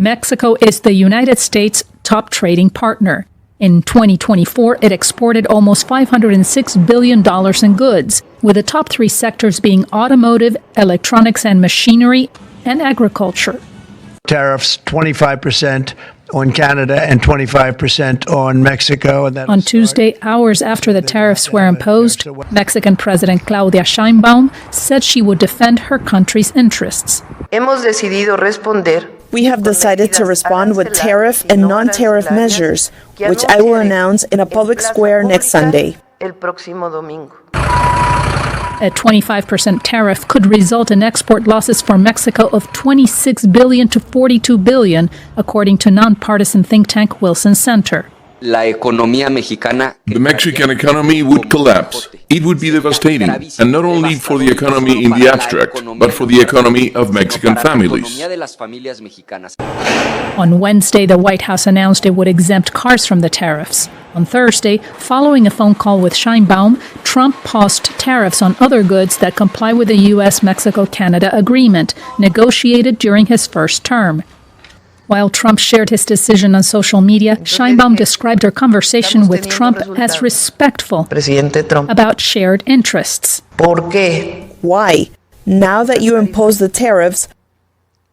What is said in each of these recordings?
Mexico is the United States' top trading partner. In 2024, it exported almost $506 billion in goods, with the top three sectors being automotive, electronics and machinery, and agriculture. Tariffs 25% on Canada and 25% on Mexico. On Tuesday, hours after the tariffs were imposed, Mexican President Claudia Sheinbaum said she would defend her country's interests. We have decided to respond with tariff and non-tariff measures, which I will announce in a public square next Sunday. A 25% tariff could result in export losses for Mexico of $26 billion to $42 billion, according to nonpartisan think tank Wilson Center. The Mexican economy would collapse. It would be devastating, and not only for the economy in the abstract, but for the economy of Mexican families. On Wednesday, the White House announced it would exempt cars from the tariffs. On Thursday, following a phone call with Sheinbaum, Trump paused tariffs on other goods that comply with the U.S.-Mexico-Canada agreement, negotiated during his first term. While Trump shared his decision on social media, Sheinbaum described her conversation with Trump as respectful about shared interests. Why? Now that you impose the tariffs,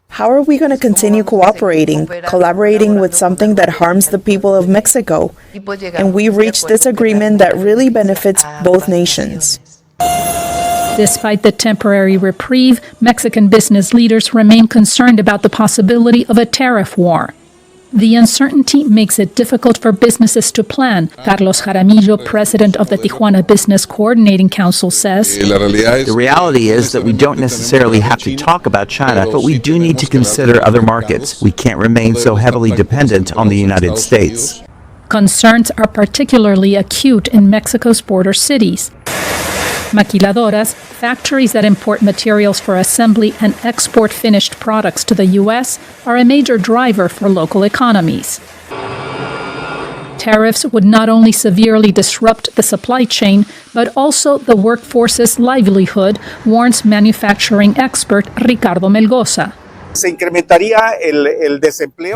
how are we going to continue cooperating, collaborating with something that harms the people of Mexico? And we reached this agreement that really benefits both nations. Despite the temporary reprieve, Mexican business leaders remain concerned about the possibility of a tariff war. The uncertainty makes it difficult for businesses to plan. Carlos Jaramillo, president of the Tijuana Business Coordinating Council, says, The reality is that we don't necessarily have to talk about China, but we do need to consider other markets. We can't remain so heavily dependent on the United States. Concerns are particularly acute in Mexico's border cities. Maquiladoras, factories that import materials for assembly and export finished products to the U.S., are a major driver for local economies. Tariffs would not only severely disrupt the supply chain, but also the workforce's livelihood, warns manufacturing expert Ricardo Melgoza.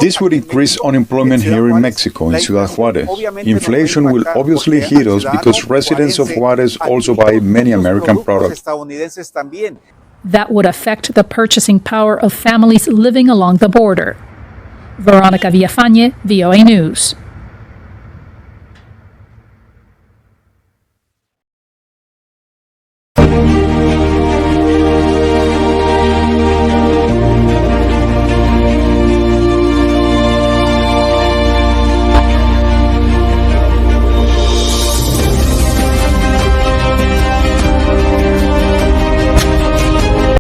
This would increase unemployment here in Mexico, in Ciudad Juárez. Inflation will obviously hit us because residents of Juárez also buy many American products. That would affect the purchasing power of families living along the border. Veronica Villafañe, VOA News.